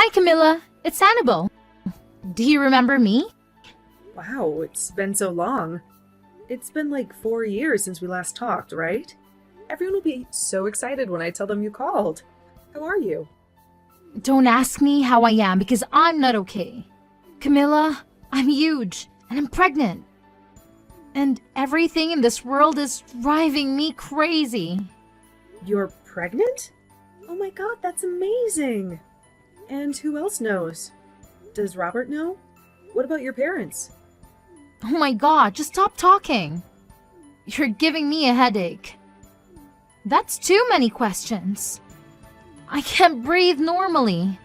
Hi, Camilla. It's Annabelle. Do you remember me? Wow, it's been so long. It's been like 4 years since we last talked, right? Everyone will be so excited when I tell them you called. How are you? Don't ask me how I am because I'm not okay. Camilla, I'm huge and I'm pregnant. And everything in this world is driving me crazy. You're pregnant? Oh my god, that's amazing! And who else knows? Does Robert know? What about your parents? Oh my god, just stop talking. You're giving me a headache. That's too many questions. I can't breathe normally.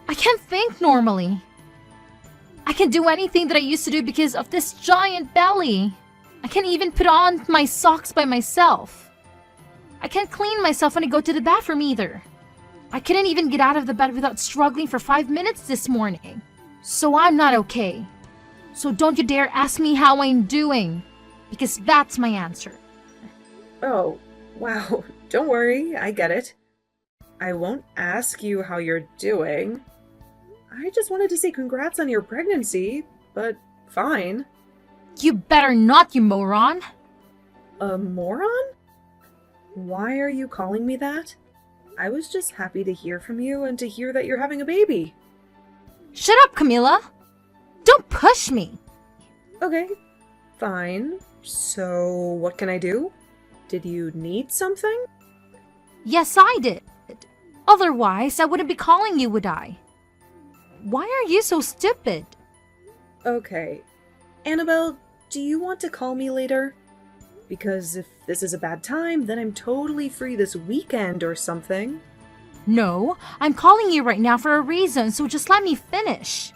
I can't think normally. I can't do anything that I used to do because of this giant belly. I can't even put on my socks by myself. I can't clean myself when I go to the bathroom either. I couldn't even get out of the bed without struggling for 5 minutes this morning. So I'm not okay. So don't you dare ask me how I'm doing, because that's my answer. Oh, wow. Don't worry, I get it. I won't ask you how you're doing. I just wanted to say congrats on your pregnancy, but fine. You better not, you moron. A moron? Why are you calling me that? I was just happy to hear from you and to hear that you're having a baby. Shut up, Camilla. Don't push me. Okay, fine. So, what can I do? Did you need something? Yes, I did. Otherwise, I wouldn't be calling you, would I? Why are you so stupid? Okay. Annabelle, do you want to call me later? Because if this is a bad time, then I'm totally free this weekend or something. No, I'm calling you right now for a reason, so just let me finish.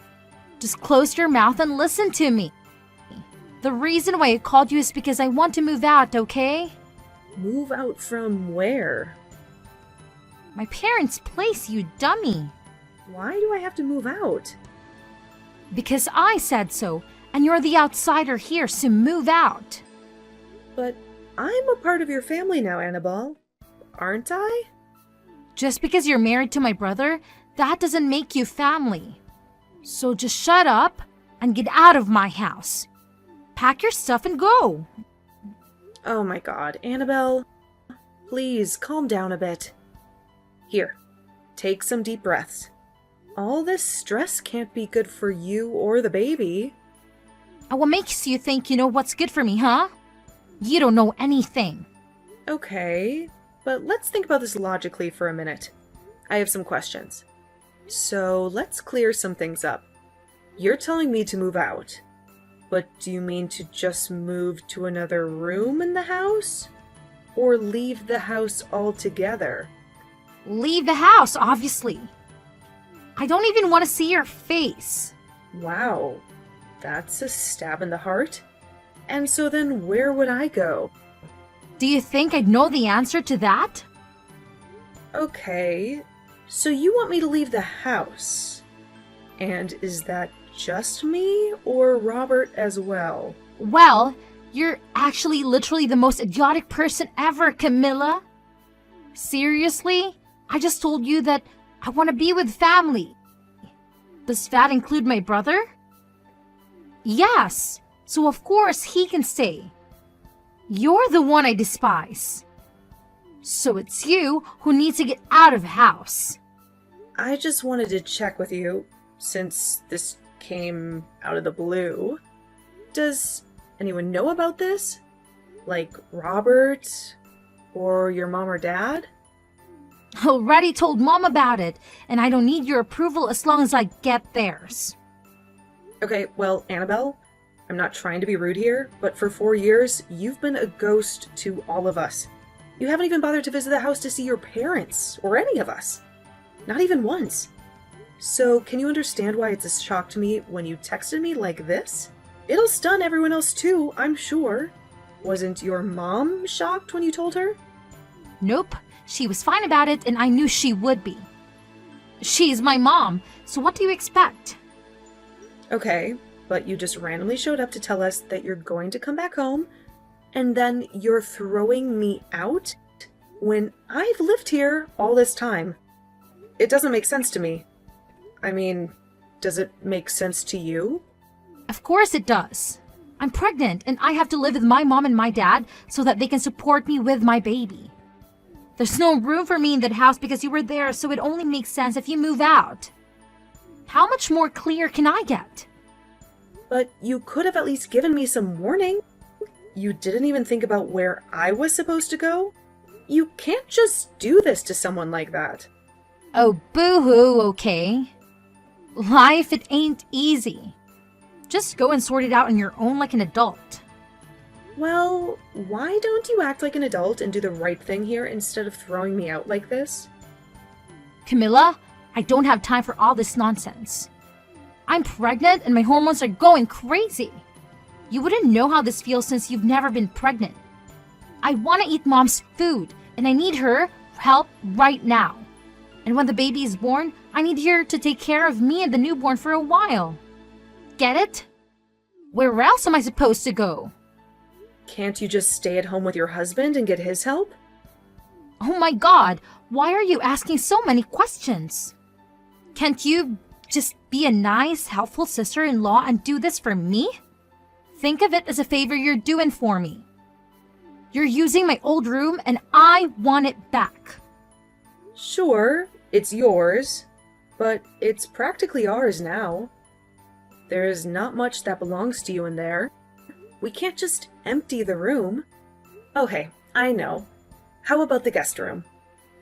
Just close your mouth and listen to me. The reason why I called you is because I want to move out, okay? Move out from where? My parents' place, you dummy. Why do I have to move out? Because I said so, and you're the outsider here, so move out. But I'm a part of your family now, Annabelle. Aren't I? Just because you're married to my brother, that doesn't make you family. So just shut up and get out of my house. Pack your stuff and go. Oh my god, Annabelle. Please, calm down a bit. Here, take some deep breaths. All this stress can't be good for you or the baby. What makes you think you know what's good for me, huh? You don't know anything. Okay, but let's think about this logically for a minute. I have some questions. So let's clear some things up. You're telling me to move out, but do you mean to just move to another room in the house? Or leave the house altogether? Leave the house, obviously. I don't even want to see your face. Wow, that's a stab in the heart. And so then where would I go? Do you think I'd know the answer to that? Okay, so you want me to leave the house. And is that just me or Robert as well? Well, you're actually literally the most idiotic person ever, Camilla. Seriously? I just told you that I want to be with family. Does that include my brother? Yes, so of course he can stay. You're the one I despise. So it's you who needs to get out of the house. I just wanted to check with you, since this came out of the blue. Does anyone know about this? Like Robert? Or your mom or dad? Already told Mom about it, and I don't need your approval as long as I get theirs. Okay, well, Annabelle, I'm not trying to be rude here, but for 4 years, you've been a ghost to all of us. You haven't even bothered to visit the house to see your parents, or any of us. Not even once. So, can you understand why it's a shock to me when you texted me like this? It'll stun everyone else too, I'm sure. Wasn't your mom shocked when you told her? Nope, she was fine about it, and I knew she would be. She's my mom, so what do you expect? Okay, but you just randomly showed up to tell us that you're going to come back home, and then you're throwing me out when I've lived here all this time. It doesn't make sense to me. I mean, does it make sense to you? Of course it does. I'm pregnant and I have to live with my mom and my dad so that they can support me with my baby. There's no room for me in that house because you were there, so it only makes sense if you move out. How much more clear can I get? But you could have at least given me some warning. You didn't even think about where I was supposed to go? You can't just do this to someone like that. Oh, boo-hoo, okay. Life, it ain't easy. Just go and sort it out on your own like an adult. Well, why don't you act like an adult and do the right thing here instead of throwing me out like this? Camilla, I don't have time for all this nonsense. I'm pregnant and my hormones are going crazy. You wouldn't know how this feels since you've never been pregnant. I want to eat mom's food and I need her help right now. And when the baby is born, I need her to take care of me and the newborn for a while. Get it? Where else am I supposed to go? Can't you just stay at home with your husband and get his help? Oh my god, why are you asking so many questions? Can't you just be a nice, helpful sister-in-law and do this for me? Think of it as a favor you're doing for me. You're using my old room and I want it back. Sure, it's yours, but it's practically ours now. There is not much that belongs to you in there. We can't just empty the room. Okay, I know. How about the guest room?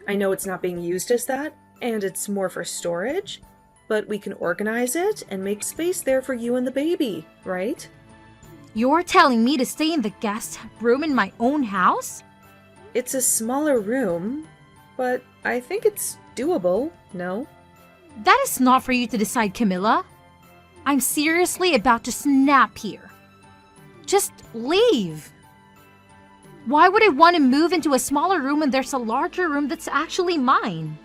I know it's not being used as that, and it's more for storage, but we can organize it and make space there for you and the baby, right? You're telling me to stay in the guest room in my own house? It's a smaller room, but I think it's doable, no? That is not for you to decide, Camilla. I'm seriously about to snap here. Just leave. Why would I want to move into a smaller room when there's a larger room that's actually mine?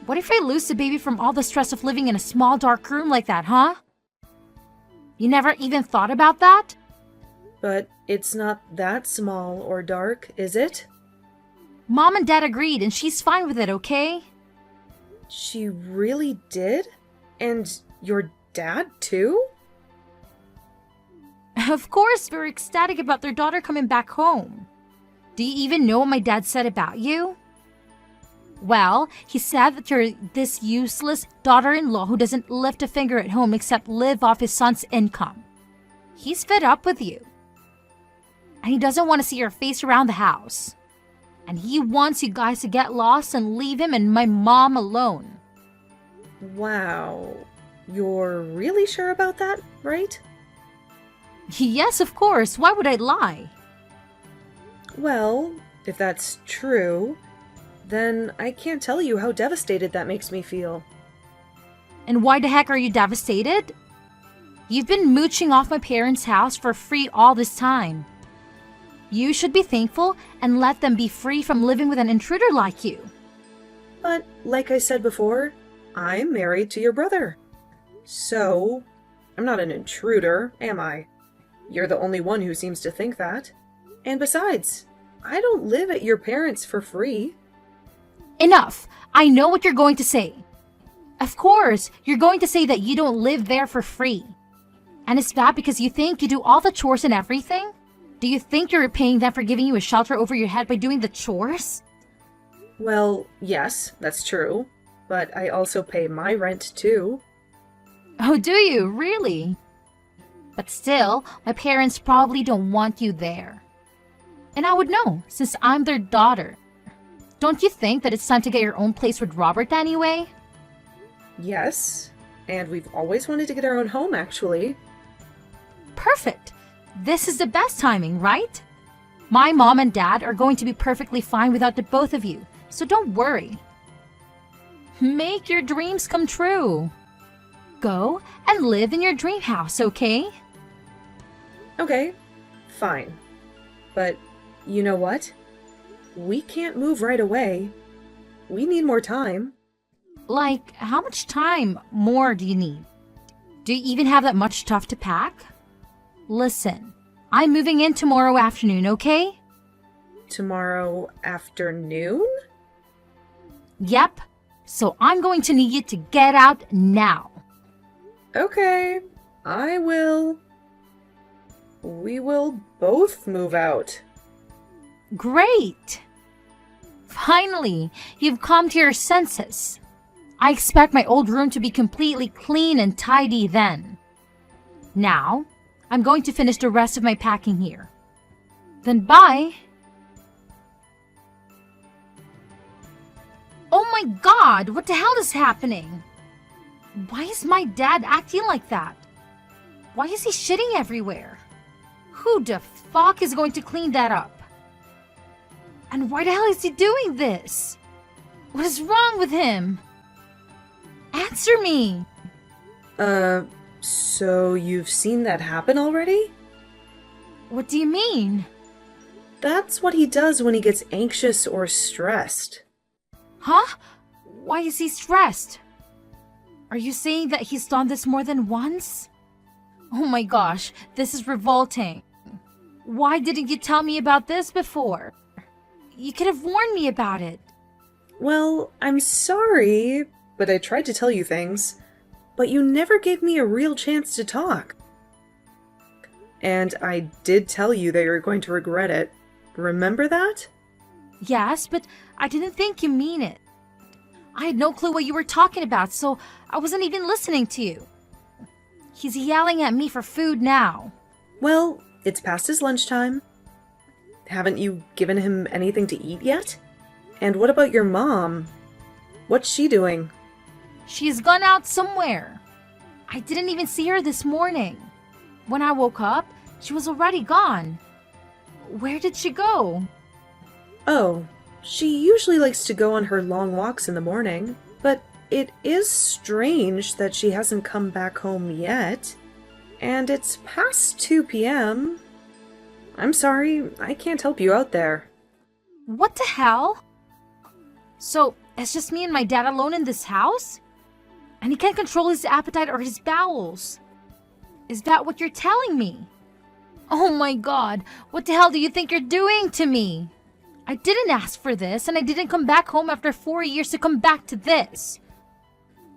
What if I lose the baby from all the stress of living in a small dark room like that, huh? You never even thought about that? But it's not that small or dark, is it? Mom and Dad agreed and she's fine with it, okay? She really did? And your dad too? Of course, we're ecstatic about their daughter coming back home. Do you even know what my dad said about you? Well, he said that you're this useless daughter-in-law who doesn't lift a finger at home except live off his son's income. He's fed up with you. And he doesn't want to see your face around the house. And he wants you guys to get lost and leave him and my mom alone. Wow. You're really sure about that, right? Yes, of course. Why would I lie? Well, if that's true, then I can't tell you how devastated that makes me feel. And why the heck are you devastated? You've been mooching off my parents' house for free all this time. You should be thankful and let them be free from living with an intruder like you. But like I said before, I'm married to your brother. So, I'm not an intruder, am I? You're the only one who seems to think that. And besides, I don't live at your parents' for free. Enough! I know what you're going to say. Of course, you're going to say that you don't live there for free. And is that because you think you do all the chores and everything? Do you think you're repaying them for giving you a shelter over your head by doing the chores? Well, yes, that's true. But I also pay my rent too. Oh, do you? Really? But still, my parents probably don't want you there. And I would know, since I'm their daughter. Don't you think that it's time to get your own place with Robert anyway? Yes, and we've always wanted to get our own home, actually. Perfect! This is the best timing, right? My mom and dad are going to be perfectly fine without the both of you, so don't worry. Make your dreams come true. Go and live in your dream house, okay? Okay, fine. But you know what? We can't move right away. We need more time. Like, how much time more do you need? Do you even have that much stuff to pack? Listen, I'm moving in tomorrow afternoon, okay? Tomorrow afternoon? Yep. So I'm going to need you to get out now. Okay, I will. We will both move out. Great! Finally, you've come to your senses. I expect my old room to be completely clean and tidy then. Now, I'm going to finish the rest of my packing here. Then bye! Oh my god, what the hell is happening? Why is my dad acting like that? Why is he shitting everywhere? Who the fuck is going to clean that up? And why the hell is he doing this? What is wrong with him? Answer me! So you've seen that happen already? What do you mean? That's what he does when he gets anxious or stressed. Huh? Why is he stressed? Are you saying that he's done this more than once? Oh my gosh, this is revolting. Why didn't you tell me about this before? You could have warned me about it. Well, I'm sorry, but I tried to tell you things, but you never gave me a real chance to talk. And I did tell you that you're going to regret it. Remember that? Yes, but I didn't think you mean it. I had no clue what you were talking about, so I wasn't even listening to you. He's yelling at me for food now. Well, it's past his lunchtime. Haven't you given him anything to eat yet? And what about your mom? What's she doing? She's gone out somewhere. I didn't even see her this morning. When I woke up, she was already gone. Where did she go? Oh, she usually likes to go on her long walks in the morning, but it is strange that she hasn't come back home yet. And it's past 2 p.m. I'm sorry, I can't help you out there. What the hell? So, it's just me and my dad alone in this house? And he can't control his appetite or his bowels. Is that what you're telling me? Oh my god, what the hell do you think you're doing to me? I didn't ask for this, and I didn't come back home after 4 years to come back to this.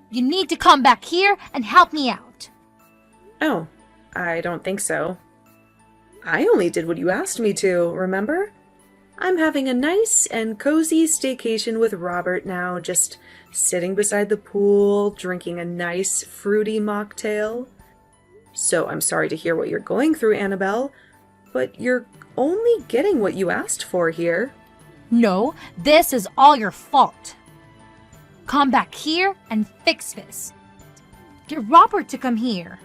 You need to come back here and help me out. Oh, I don't think so. I only did what you asked me to, remember? I'm having a nice and cozy staycation with Robert now, just sitting beside the pool, drinking a nice fruity mocktail. So I'm sorry to hear what you're going through, Annabelle, but you're only getting what you asked for here. No, this is all your fault. Come back here and fix this. Get Robert to come here.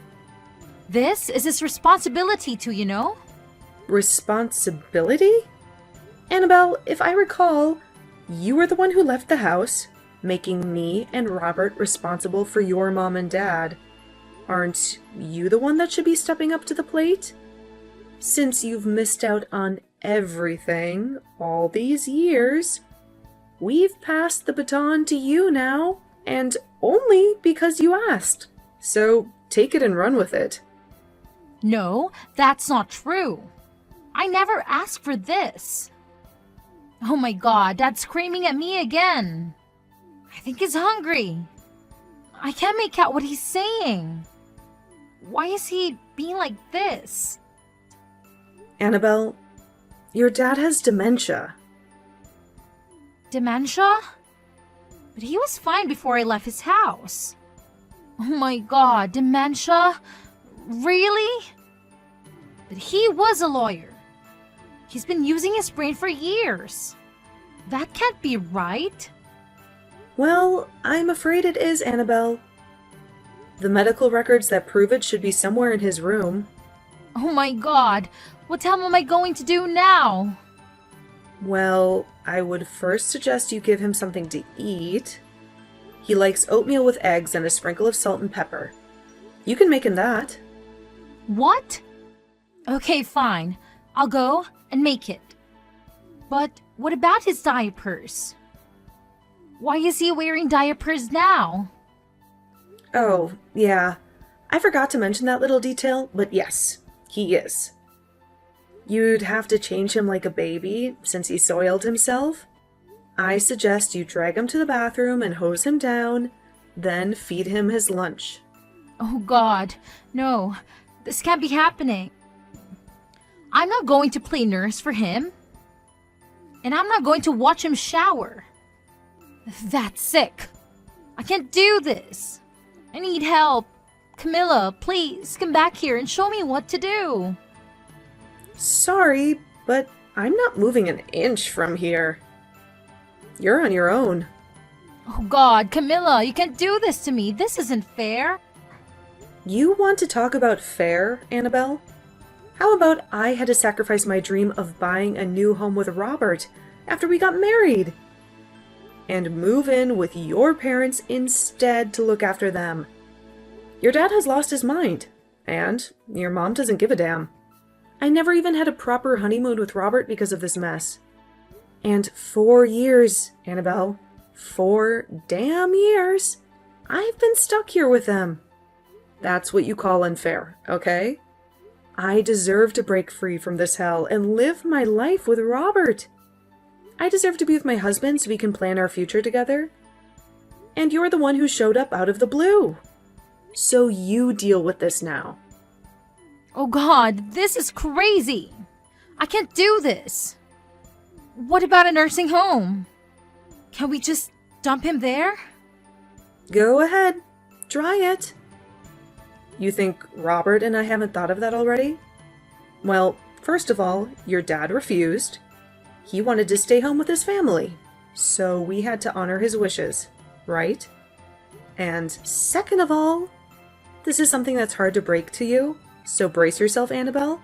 This is his responsibility too, you know? Responsibility? Annabelle, if I recall, you were the one who left the house, making me and Robert responsible for your mom and dad. Aren't you the one that should be stepping up to the plate? Since you've missed out on everything all these years, we've passed the baton to you now, and only because you asked. So take it and run with it. No, that's not true. I never asked for this. Oh my god, Dad's screaming at me again. I think he's hungry. I can't make out what he's saying. Why is he being like this? Annabelle, your dad has dementia. Dementia? But he was fine before I left his house. Oh my god, dementia? Really? But he was a lawyer. He's been using his brain for years. That can't be right. Well, I'm afraid it is, Annabelle. The medical records that prove it should be somewhere in his room. Oh my god, what the hell am I going to do now? Well, I would first suggest you give him something to eat. He likes oatmeal with eggs and a sprinkle of salt and pepper. You can make him that. What? Okay, fine. I'll go and make it. But what about his diapers? Why is he wearing diapers now? Oh, yeah. I forgot to mention that little detail, but yes, he is. You'd have to change him like a baby, since he soiled himself. I suggest you drag him to the bathroom and hose him down, then feed him his lunch. Oh God, no. This can't be happening. I'm not going to play nurse for him. And I'm not going to watch him shower. That's sick. I can't do this. I need help. Camilla, please come back here and show me what to do. Sorry, but I'm not moving an inch from here. You're on your own. Oh God, Camilla, you can't do this to me. This isn't fair. You want to talk about fair, Annabelle? How about I had to sacrifice my dream of buying a new home with Robert after we got married? And move in with your parents instead to look after them. Your dad has lost his mind, and your mom doesn't give a damn. I never even had a proper honeymoon with Robert because of this mess. And 4 years, Annabelle, 4 damn years, I've been stuck here with them. That's what you call unfair, okay? I deserve to break free from this hell and live my life with Robert. I deserve to be with my husband so we can plan our future together. And you're the one who showed up out of the blue. So you deal with this now. Oh God, this is crazy. I can't do this. What about a nursing home? Can we just dump him there? Go ahead. Try it. You think Robert and I haven't thought of that already? Well, first of all, your dad refused. He wanted to stay home with his family, so we had to honor his wishes, right? And second of all, this is something that's hard to break to you, so brace yourself, Annabelle.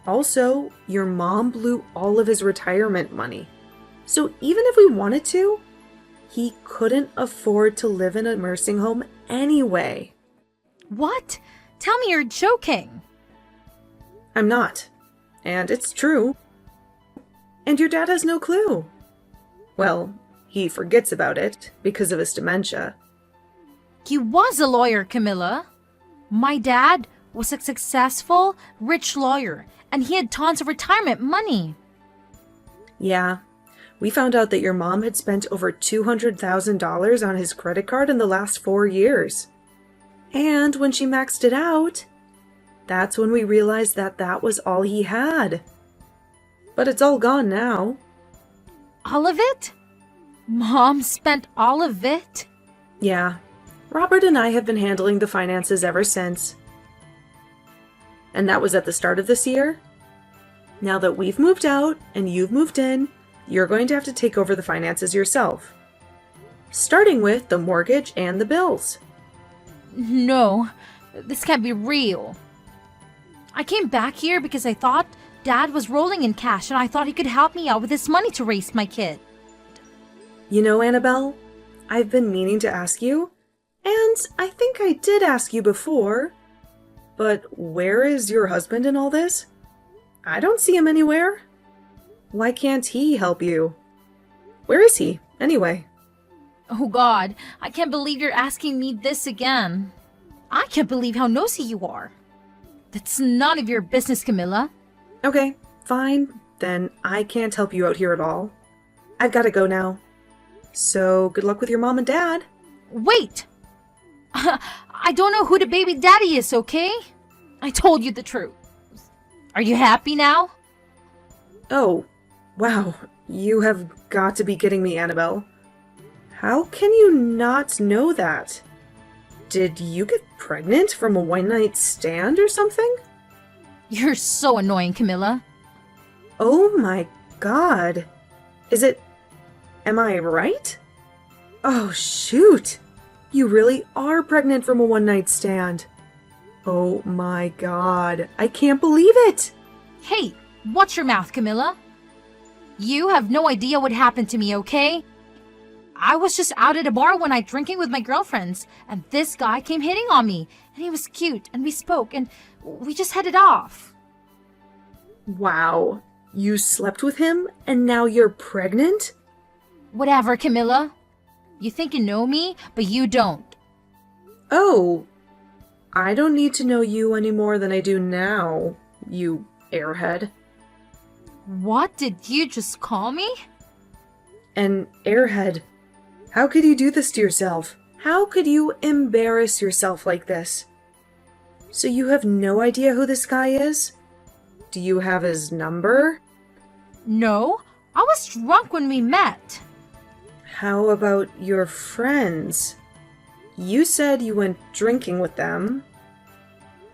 Also, your mom blew all of his retirement money. So even if we wanted to, he couldn't afford to live in a nursing home anyway. What? Tell me you're joking. I'm not. And it's true. And your dad has no clue. Well, he forgets about it because of his dementia. He was a lawyer, Camilla. My dad was a successful, rich lawyer, and he had tons of retirement money. Yeah, we found out that your mom had spent over $200,000 on his credit card in the last 4 years. And when she maxed it out, that's when we realized that that was all he had. But it's all gone now. All of it? Mom spent all of it? Yeah, Robert and I have been handling the finances ever since. And that was at the start of this year. Now that we've moved out and you've moved in, you're going to have to take over the finances yourself. Starting with the mortgage and the bills. No, this can't be real. I came back here because I thought Dad was rolling in cash and I thought he could help me out with this money to raise my kid. You know, Annabelle, I've been meaning to ask you, and I think I did ask you before, but where is your husband in all this? I don't see him anywhere. Why can't he help you? Where is he, anyway? Oh God, I can't believe you're asking me this again. I can't believe how nosy you are. That's none of your business, Camilla. Okay, fine. Then I can't help you out here at all. I've got to go now. So good luck with your mom and dad. Wait! I don't know who the baby daddy is, okay? I told you the truth. Are you happy now? Oh, wow. You have got to be kidding me, Annabelle. How can you not know that? Did you get pregnant from a one-night stand or something? You're so annoying, Camilla. Oh my god. Am I right? Oh shoot. You really are pregnant from a one-night stand. Oh my god. I can't believe it. Hey, watch your mouth, Camilla. You have no idea what happened to me, okay? I was just out at a bar one night drinking with my girlfriends, and this guy came hitting on me, and he was cute, and we spoke, and we just headed off. Wow. You slept with him, and now you're pregnant? Whatever, Camilla. You think you know me, but you don't. Oh. I don't need to know you any more than I do now, you airhead. What did you just call me? An airhead. How could you do this to yourself? How could you embarrass yourself like this? So you have no idea who this guy is? Do you have his number? No, I was drunk when we met. How about your friends? You said you went drinking with them.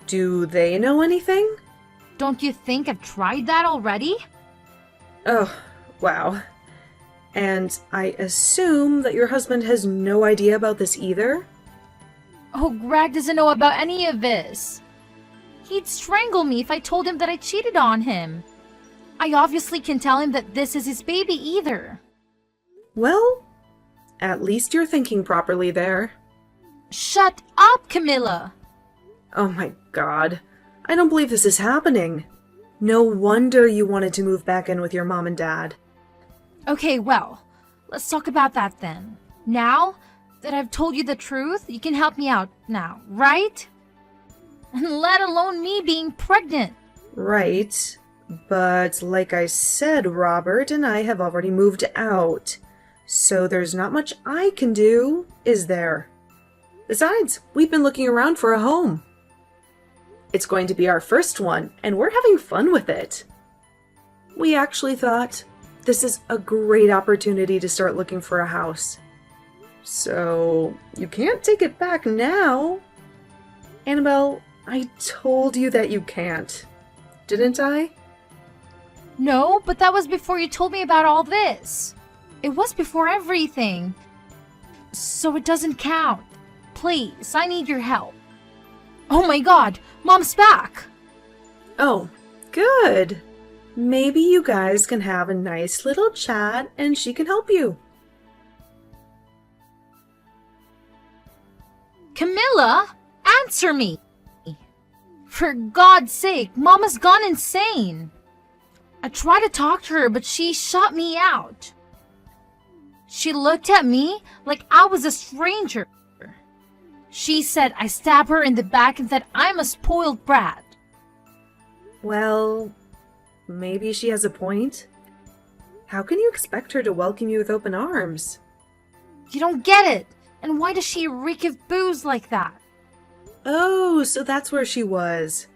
Do they know anything? Don't you think I've tried that already? Oh, wow. And I assume that your husband has no idea about this either? Oh, Greg doesn't know about any of this. He'd strangle me if I told him that I cheated on him. I obviously can tell him that this is his baby either. Well, at least you're thinking properly there. Shut up, Camilla! Oh my god. I don't believe this is happening. No wonder you wanted to move back in with your mom and dad. Okay, well, let's talk about that then. Now that I've told you the truth, you can help me out now, right? And let alone me being pregnant. Right. But like I said, Robert and I have already moved out. So there's not much I can do, is there? Besides, we've been looking around for a home. It's going to be our first one, and we're having fun with it. We actually thought this is a great opportunity to start looking for a house. So, you can't take it back now. Annabelle, I told you that you can't. Didn't I? No, but that was before you told me about all this. It was before everything. So it doesn't count. Please, I need your help. Oh my god, Mom's back! Oh, good. Maybe you guys can have a nice little chat and she can help you. Camilla, answer me! For God's sake, Mama's gone insane. I tried to talk to her, but she shut me out. She looked at me like I was a stranger. She said I stabbed her in the back and that I'm a spoiled brat. Well, maybe she has a point. How can you expect her to welcome you with open arms? You don't get it. And why does she reek of booze like that? Oh, so that's where she was.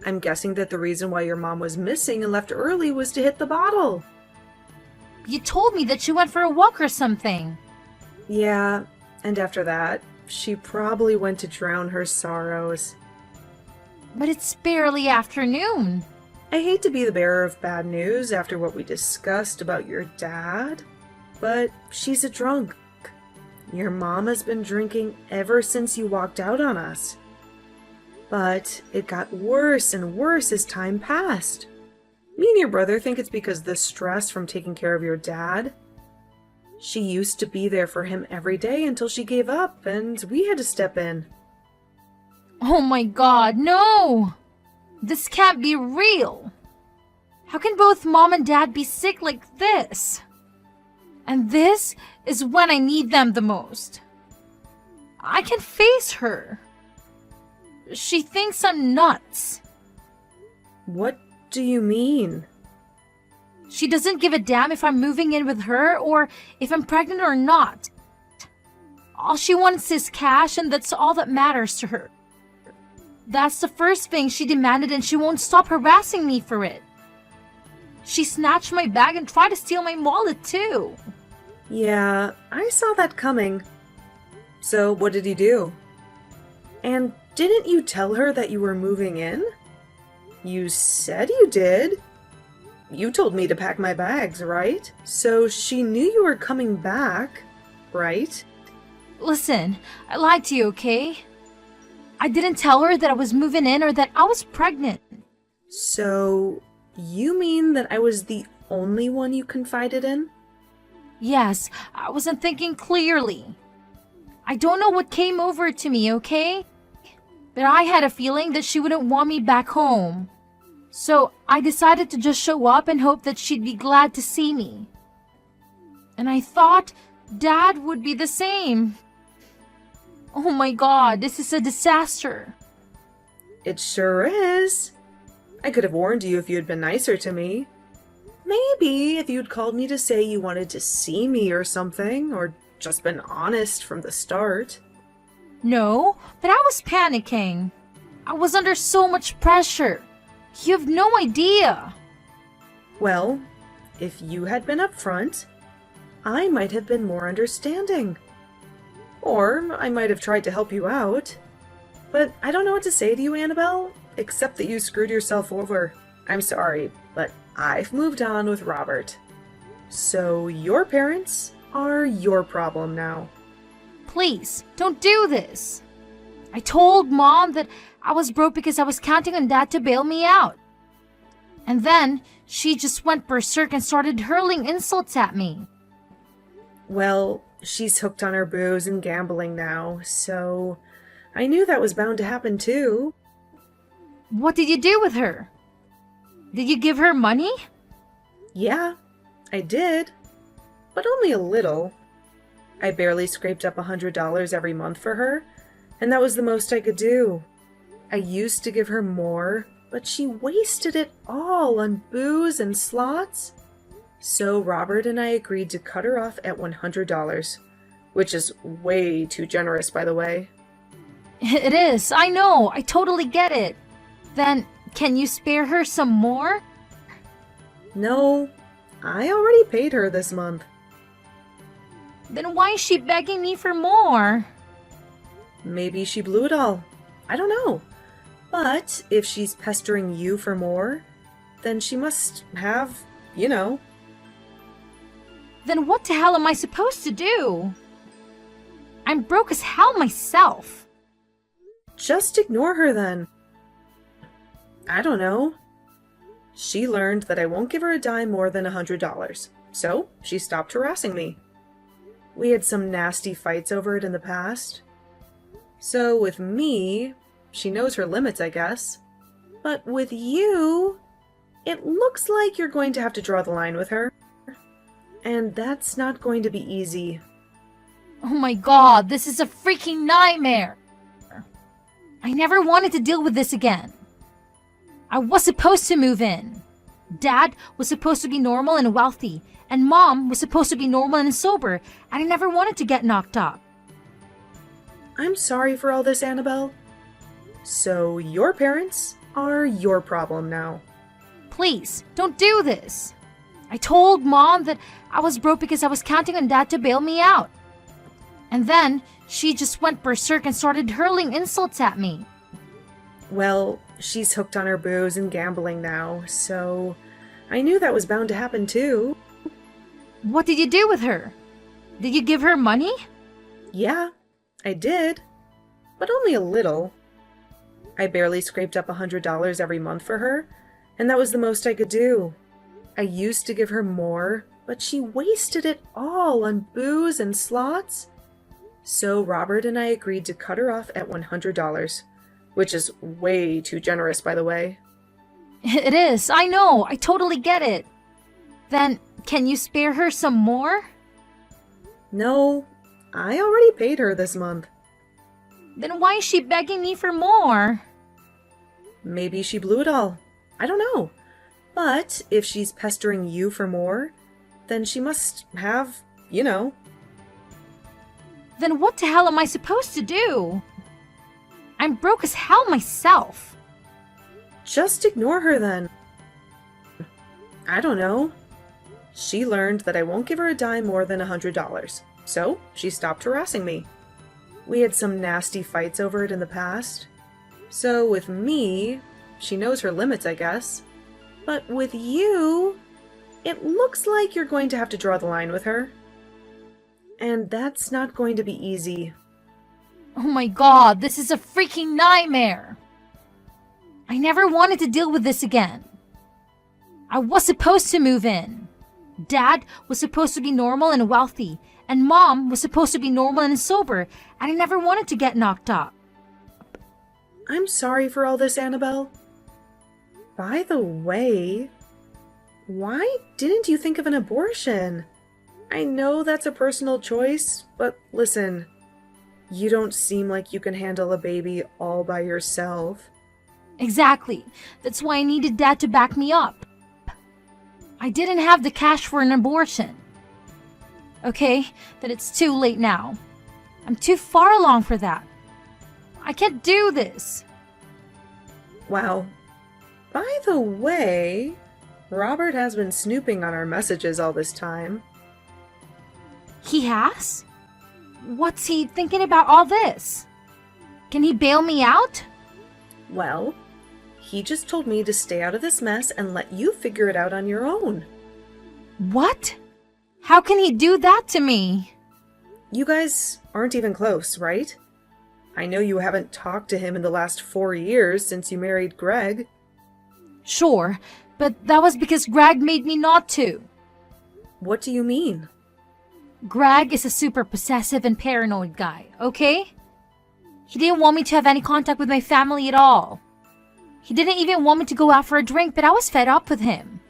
I'm guessing that the reason why your mom was missing and left early was to hit the bottle. You told me that she went for a walk or something. Yeah, and after that, she probably went to drown her sorrows. But it's barely afternoon. I hate to be the bearer of bad news after what we discussed about your dad, but she's a drunk. Your mom has been drinking ever since you walked out on us. But it got worse and worse as time passed. Me and your brother think it's because of the stress from taking care of your dad. She used to be there for him every day until she gave up, and we had to step in. Oh my god, no! This can't be real! How can both Mom and Dad be sick like this? And this is when I need them the most. I can face her. She thinks I'm nuts. What do you mean? She doesn't give a damn if I'm moving in with her or if I'm pregnant or not. All she wants is cash, and that's all that matters to her. That's the first thing she demanded, and she won't stop harassing me for it. She snatched my bag and tried to steal my wallet too. Yeah, I saw that coming. So what did he do? And didn't you tell her that you were moving in? You said you did. You told me to pack my bags, right? So she knew you were coming back, right? Listen, I lied to you, okay? I didn't tell her that I was moving in or that I was pregnant. So, you mean that I was the only one you confided in? Yes, I wasn't thinking clearly. I don't know what came over to me, okay? But I had a feeling that she wouldn't want me back home. So I decided to just show up and hope that she'd be glad to see me. And I thought Dad would be the same. Oh my god, this is a disaster. It sure is. I could have warned you if you had been nicer to me. Maybe if you'd called me to say you wanted to see me or something, or just been honest from the start. No, but I was panicking. I was under so much pressure. You have no idea. Well, if you had been upfront, I might have been more understanding. Or I might have tried to help you out. But I don't know what to say to you, Annabelle, except that you screwed yourself over. I'm sorry, but I've moved on with Robert. So your parents are your problem now. Please, don't do this. I told Mom that I was broke because I was counting on Dad to bail me out. And then she just went berserk and started hurling insults at me. Well, she's hooked on her booze and gambling now, so I knew that was bound to happen too. What did you do with her? Did you give her money? Yeah, I did. But only a little. I barely scraped up $100 every month for her, and that was the most I could do. I used to give her more, but she wasted it all on booze and slots. So Robert and I agreed to cut her off at $100, which is way too generous, by the way. It is, I know, I totally get it. Then, can you spare her some more? No, I already paid her this month. Then why is she begging me for more? Maybe she blew it all. I don't know. But if she's pestering you for more, then she must have, you know. Then what the hell am I supposed to do? I'm broke as hell myself. Just ignore her then. I don't know. She learned that I won't give her a dime more than $100, so she stopped harassing me. We had some nasty fights over it in the past. So with me, she knows her limits, I guess. But with you, it looks like you're going to have to draw the line with her. And that's not going to be easy. Oh my god, this is a freaking nightmare. I never wanted to deal with this again. I was supposed to move in. Dad was supposed to be normal and wealthy, and Mom was supposed to be normal and sober, and I never wanted to get knocked up. I'm sorry for all this, Annabelle. So your parents are your problem now. Please, don't do this. I told Mom that I was broke because I was counting on Dad to bail me out. And then she just went berserk and started hurling insults at me. Well, she's hooked on her booze and gambling now, so I knew that was bound to happen too. What did you do with her? Did you give her money? Yeah, I did. But only a little. I barely scraped up $100 every month for her, and that was the most I could do. I used to give her more, but she wasted it all on booze and slots. So Robert and I agreed to cut her off at $100, which is way too generous, by the way. It is, I know, I totally get it. Then, can you spare her some more? No, I already paid her this month. Then why is she begging me for more? Maybe she blew it all. I don't know. But if she's pestering you for more, then she must have, you know. Then what the hell am I supposed to do? I'm broke as hell myself. Just ignore her then. I don't know. She learned that I won't give her a dime more than $100, so she stopped harassing me. We had some nasty fights over it in the past. So with me, she knows her limits, I guess. But with you, it looks like you're going to have to draw the line with her. And that's not going to be easy. Oh my god, this is a freaking nightmare. I never wanted to deal with this again. I was supposed to move in. Dad was supposed to be normal and wealthy, and Mom was supposed to be normal and sober, and I never wanted to get knocked up. I'm sorry for all this, Annabelle. By the way, why didn't you think of an abortion? I know that's a personal choice, but listen, you don't seem like you can handle a baby all by yourself. Exactly. That's why I needed Dad to back me up. I didn't have the cash for an abortion. Okay, then it's too late now. I'm too far along for that. I can't do this. Wow. By the way, Robert has been snooping on our messages all this time. He has? What's he thinking about all this? Can he bail me out? Well, he just told me to stay out of this mess and let you figure it out on your own. What? How can he do that to me? You guys aren't even close, right? I know you haven't talked to him in the last 4 years since you married Greg. Sure, but that was because Greg made me not to. What do you mean? Greg is a super possessive and paranoid guy, okay? He didn't want me to have any contact with my family at all. He didn't even want me to go out for a drink, but I was fed up with him.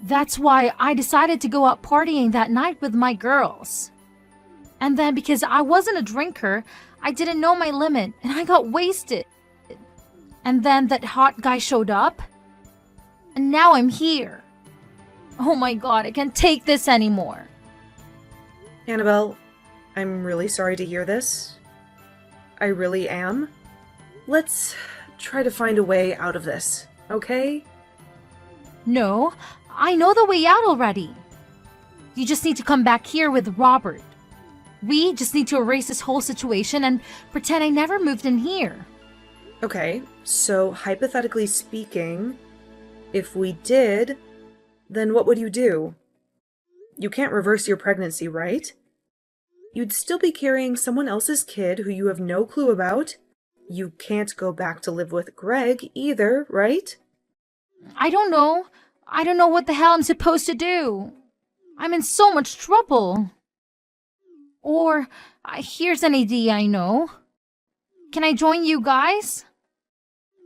That's why I decided to go out partying that night with my girls. And then because I wasn't a drinker, I didn't know my limit and I got wasted. And then that hot guy showed up. And now I'm here. Oh my god, I can't take this anymore. Annabelle, I'm really sorry to hear this. I really am. Let's try to find a way out of this, okay? No, I know the way out already. You just need to come back here with Robert. We just need to erase this whole situation and pretend I never moved in here. Okay, so hypothetically speaking, if we did, then what would you do? You can't reverse your pregnancy, right? You'd still be carrying someone else's kid who you have no clue about. You can't go back to live with Greg either, right? I don't know. I don't know what the hell I'm supposed to do. I'm in so much trouble. Or, here's an idea I know. Can I join you guys?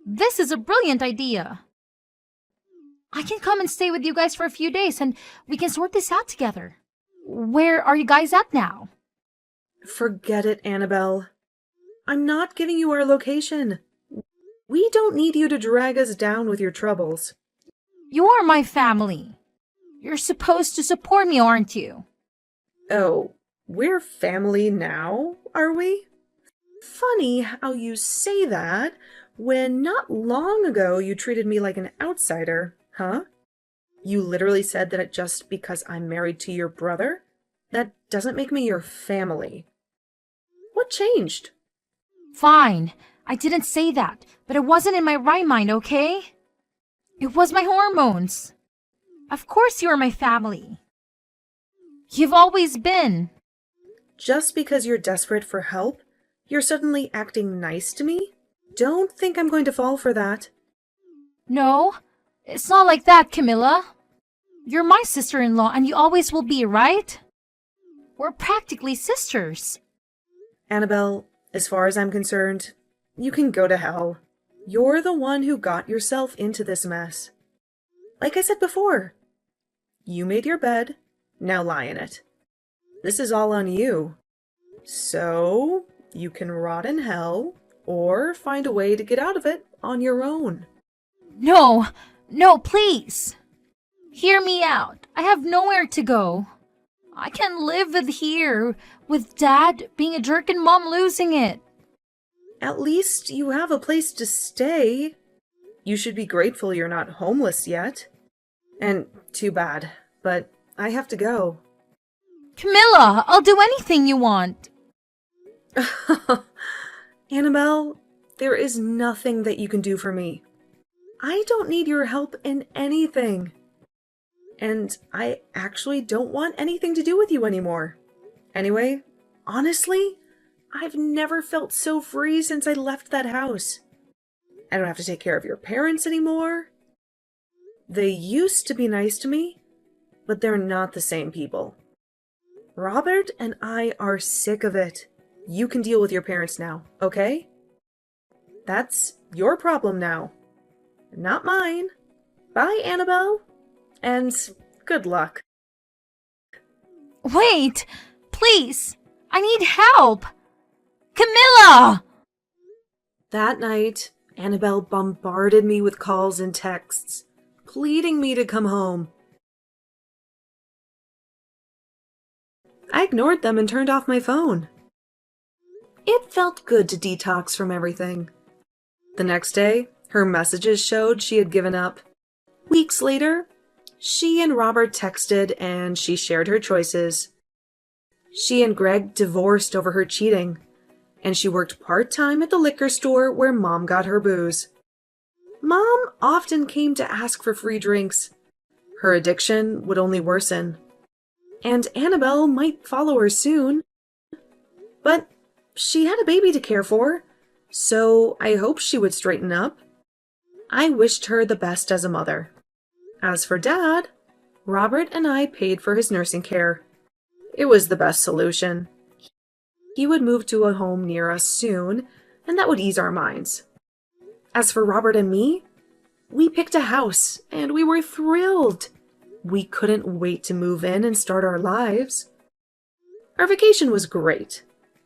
This is a brilliant idea. I can come and stay with you guys for a few days and we can sort this out together. Where are you guys at now? Forget it, Annabelle. I'm not giving you our location. We don't need you to drag us down with your troubles. You are my family. You're supposed to support me, aren't you? Oh, we're family now, are we? Funny how you say that when not long ago you treated me like an outsider, huh? You literally said that just because I'm married to your brother, that doesn't make me your family. What changed? Fine. I didn't say that, but it wasn't in my right mind, okay? It was my hormones. Of course you're my family. You've always been. Just because you're desperate for help, you're suddenly acting nice to me? Don't think I'm going to fall for that. No, it's not like that, Camilla. You're my sister-in-law and you always will be, right? We're practically sisters. Annabelle, as far as I'm concerned, you can go to hell. You're the one who got yourself into this mess. Like I said before, you made your bed, now lie in it. This is all on you. So, you can rot in hell, or find a way to get out of it on your own. No, please. Hear me out. I have nowhere to go. I can't live with here, with Dad being a jerk and Mom losing it. At least you have a place to stay. You should be grateful you're not homeless yet. And too bad, but I have to go. Camilla, I'll do anything you want. Annabelle, there is nothing that you can do for me. I don't need your help in anything. And I actually don't want anything to do with you anymore. Anyway, honestly, I've never felt so free since I left that house. I don't have to take care of your parents anymore. They used to be nice to me, but they're not the same people. Robert and I are sick of it. You can deal with your parents now, okay? That's your problem now, not mine. Bye, Annabelle, and good luck. Wait, please. I need help. Camilla! That night, Annabelle bombarded me with calls and texts, pleading me to come home. I ignored them and turned off my phone. It felt good to detox from everything. The next day, her messages showed she had given up. Weeks later, she and Robert texted and she shared her choices. She and Greg divorced over her cheating, and she worked part-time at the liquor store where Mom got her booze. Mom often came to ask for free drinks. Her addiction would only worsen. And Annabelle might follow her soon. But she had a baby to care for, so I hoped she would straighten up. I wished her the best as a mother. As for Dad, Robert and I paid for his nursing care. It was the best solution. He would move to a home near us soon, and that would ease our minds. As for Robert and me, we picked a house, and we were thrilled. We couldn't wait to move in and start our lives. Our vacation was great,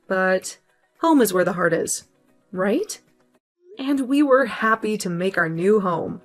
but home is where the heart is, right? And we were happy to make our new home.